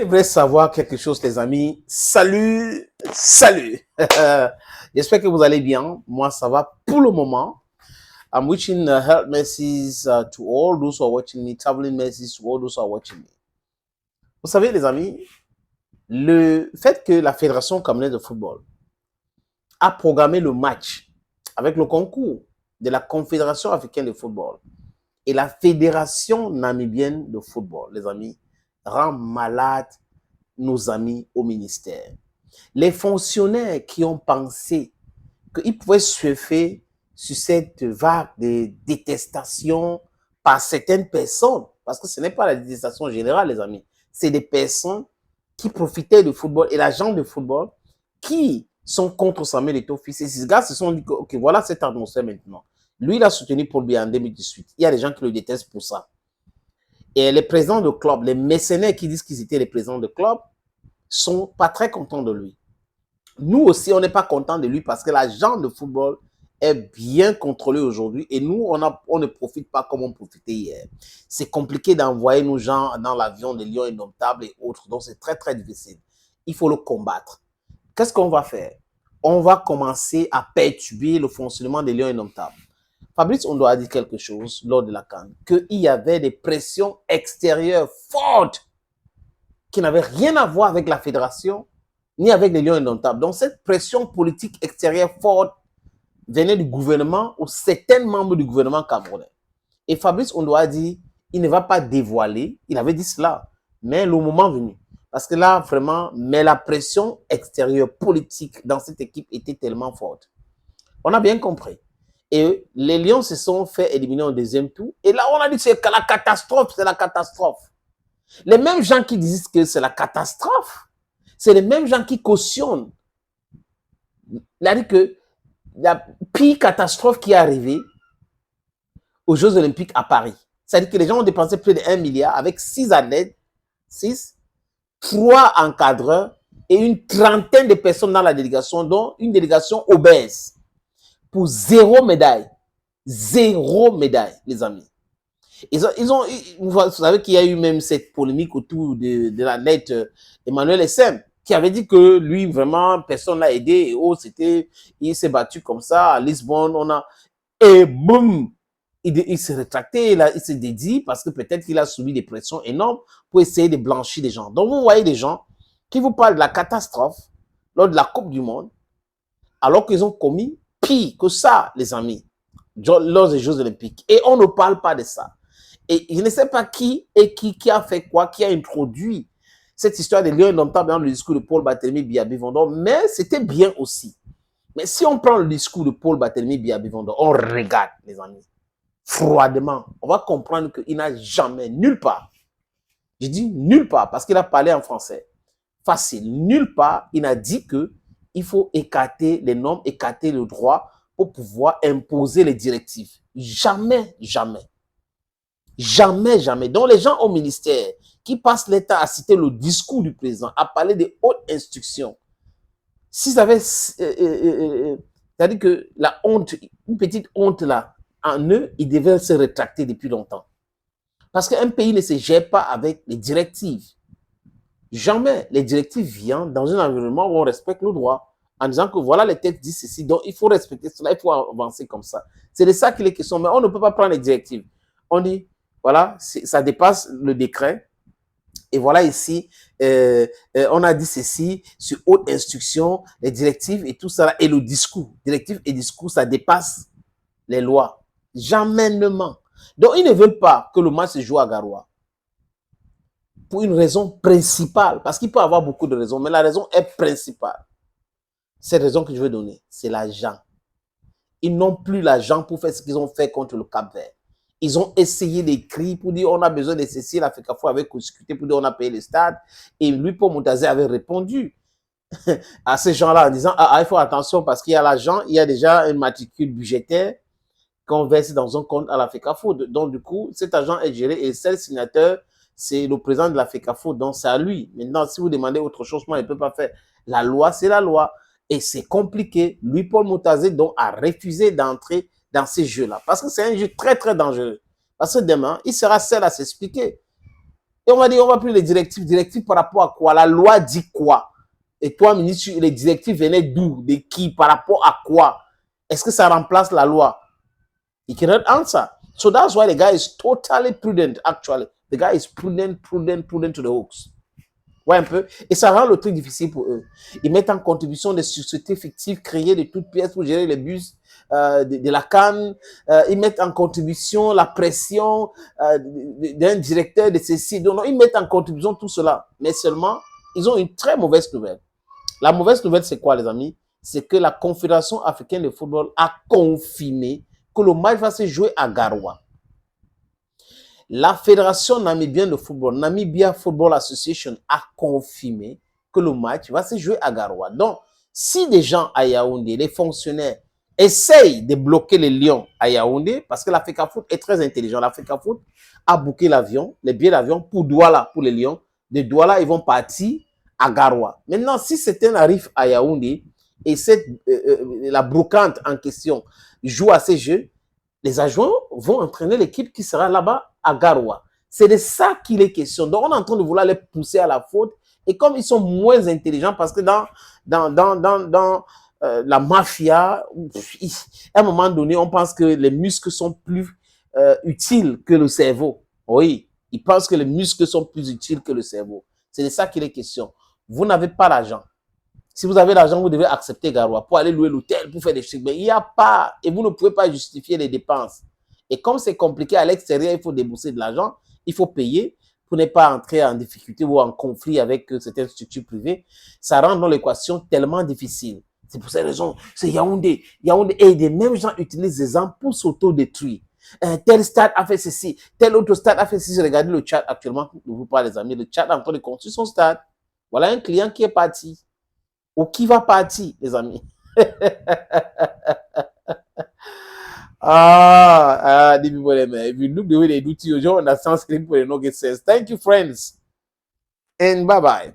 voulez savoir quelque chose, les amis? Salut, salut. J'espère que vous allez bien. Moi, ça va pour le moment. I'm wishing health messages to all those who are watching me, traveling messages to all those who are watching me. Vous savez, les amis, le fait que la Fédération camerounaise de football a programmé le match avec le concours de la Confédération africaine de football et la Fédération namibienne de football, les amis, rend malade nos amis au ministère. Les fonctionnaires qui ont pensé qu'ils pouvaient surfer sur cette vague de détestation par certaines personnes, parce que ce n'est pas la détestation générale, les amis, c'est des personnes qui profitaient du football et l'agent de football qui sont contre Samuel Eto'o Fils. Et ces gars se sont dit que, ok, voilà cette atmosphère maintenant. Lui, il a soutenu Paul Biya en 2018. Il y a des gens qui le détestent pour ça. Et les présidents de club, les mécénaires qui disent qu'ils étaient les présidents de club, sont pas très contents de lui. Nous aussi, on n'est pas contents de lui parce que l'agent de football est bien contrôlé aujourd'hui et nous, on ne profite pas comme on profitait hier. C'est compliqué d'envoyer nos gens dans l'avion des Lions Indomptables et autres, donc c'est très, très difficile. Il faut le combattre. Qu'est-ce qu'on va faire? On va commencer à perturber le fonctionnement des Lions Indomptables. Fabrice Ondo a dit quelque chose lors de la CAN, qu'il y avait des pressions extérieures fortes qui n'avaient rien à voir avec la fédération, ni avec les Lions Indomptables. Donc, cette pression politique extérieure forte venait du gouvernement ou certains membres du gouvernement camerounais. Et Fabrice Ondo a dit, il ne va pas dévoiler, il avait dit cela, mais le moment venu. Parce que là, vraiment, mais la pression extérieure politique dans cette équipe était tellement forte. On a bien compris. Et les Lions se sont fait éliminer au deuxième tour. Et là, on a dit que c'est la catastrophe, c'est la catastrophe. Les mêmes gens qui disent que c'est la catastrophe, c'est les mêmes gens qui cautionnent. Il a dit que la pire catastrophe qui est arrivée aux Jeux Olympiques à Paris. C'est-à-dire que les gens ont dépensé plus de 1 milliard avec 6 athlètes, 6, 3 encadreurs et une trentaine de personnes dans la délégation, dont une délégation obèse, pour 0 médaille. 0 médaille, les amis. Vous savez qu'il y a eu même cette polémique autour de l'athlète Emmanuel Essem, qui avait dit que lui, vraiment, personne l'a aidé. Et oh, il s'est battu comme ça à Lisbonne. Et boum, il s'est rétracté, il s'est dédié parce que peut-être qu'il a subi des pressions énormes pour essayer de blanchir des gens. Donc, vous voyez des gens qui vous parlent de la catastrophe lors de la Coupe du Monde, alors qu'ils ont commis pire que ça, les amis, lors des Jeux Olympiques. Et on ne parle pas de ça. Et je ne sais pas qui a fait quoi, qui a introduit cette histoire des Lions Indomptables dans le discours de Paul Barthélémy Biya-Bivondor, mais c'était bien aussi. Mais si on prend le discours de Paul Barthélémy Biya-Bivondor, on regarde, les amis, froidement, on va comprendre qu'il n'a jamais, nulle part, je dis nulle part, parce qu'il a parlé en français, facile, nulle part, il a dit qu'il faut écarter les normes, écarter le droit pour pouvoir imposer les directives. Jamais, jamais. Jamais, jamais. Donc, les gens au ministère qui passent l'État à citer le discours du président, à parler des hautes instructions, s'ils avaient, c'est-à-dire que la honte, une petite honte là, en eux, ils devaient se rétracter depuis longtemps. Parce qu'un pays ne se gère pas avec les directives. Jamais. Les directives viennent dans un environnement où on respecte le droit, en disant que voilà, les textes disent ceci, donc il faut respecter cela, il faut avancer comme ça. C'est de ça qu'il est question, mais on ne peut pas prendre les directives. On dit, voilà, ça dépasse le décret. Et voilà ici, on a dit ceci sur haute instruction, les directives et tout ça, et le discours. Directives et discours, ça dépasse les lois. Jamais. Donc, ils ne veulent pas que le match se joue à Garoua. Pour une raison principale, parce qu'il peut y avoir beaucoup de raisons, mais la raison est principale. Cette raison que je veux donner, c'est l'argent. Ils n'ont plus l'argent pour faire ce qu'ils ont fait contre le Cap-Vert. Ils ont essayé d'écrire pour dire on a besoin de ceci, la FECAFO avait discuté pour dire on a payé le stade. Et lui, Paul Moutazé, avait répondu à ces gens-là en disant il faut attention parce qu'il y a l'argent, il y a déjà une matricule budgétaire qu'on verse dans un compte à la FECAFO. Donc, du coup, cet argent est géré et seul signateur, c'est le président de la FECAFO. Donc, c'est à lui. Maintenant, si vous demandez autre chose, moi, il ne peut pas faire. La loi, c'est la loi. Et c'est compliqué. Lui, Paul Moutazé, donc, a refusé d'entrer dans ces jeux-là. Parce que c'est un jeu très, très dangereux. Parce que demain, il sera seul à s'expliquer. Et on va dire, on va prendre les directives. Directives par rapport à quoi? La loi dit quoi? Et toi, ministre, les directives venaient d'où? De qui? Par rapport à quoi? Est-ce que ça remplace la loi? He cannot answer. So that's why the guy is totally prudent, actually. The guy is prudent to the hooks. Ouais, un peu. Et ça rend le truc difficile pour eux. Ils mettent en contribution des sociétés fictives créées de toutes pièces pour gérer les bus de la CAN. Ils mettent en contribution la pression d'un directeur de ceci. Donc, ils mettent en contribution tout cela. Mais seulement, ils ont une très mauvaise nouvelle. La mauvaise nouvelle, c'est quoi, les amis? C'est que la Confédération africaine de football a confirmé que le match va se jouer à Garoua. La Fédération namibienne de football, Namibia Football Association, a confirmé que le match va se jouer à Garoua. Donc, si des gens à Yaoundé, les fonctionnaires, essayent de bloquer les Lions à Yaoundé, parce que l'Africa Foot est très intelligent, l'Africa Foot a booké l'avion, les billets d'avion pour Douala, pour les Lions. De Douala, ils vont partir à Garoua. Maintenant, si certains arrivent à Yaoundé et la brocante en question joue à ces jeux, les adjoints vont entraîner l'équipe qui sera là-bas à Garoua. C'est de ça qu'il est question. Donc, on est en train de vouloir les pousser à la faute. Et comme ils sont moins intelligents, parce que dans la mafia, à un moment donné, on pense que les muscles sont plus utiles que le cerveau. Oui, ils pensent que les muscles sont plus utiles que le cerveau. C'est de ça qu'il est question. Vous n'avez pas l'argent. Si vous avez l'argent, vous devez accepter Garoua pour aller louer l'hôtel, pour faire des trucs. Mais il n'y a pas, et vous ne pouvez pas justifier les dépenses. Et comme c'est compliqué à l'extérieur, il faut débourser de l'argent, il faut payer pour ne pas entrer en difficulté ou en conflit avec certaines structures privées. Ça rend dans l'équation tellement difficile. C'est pour cette raison, c'est Yaoundé. Yaoundé, et les mêmes gens utilisent des armes pour s'auto-détruire. Tel stade a fait ceci, tel autre stade a fait ceci. Regardez le chat actuellement, ne vous pas les amis, le chat est en train de construire son stade. Voilà un client qui est parti. Ou qui va partir, les amis? If you look the way they do to you, you understand screen for the no get sense. Thank you, friends, and bye-bye.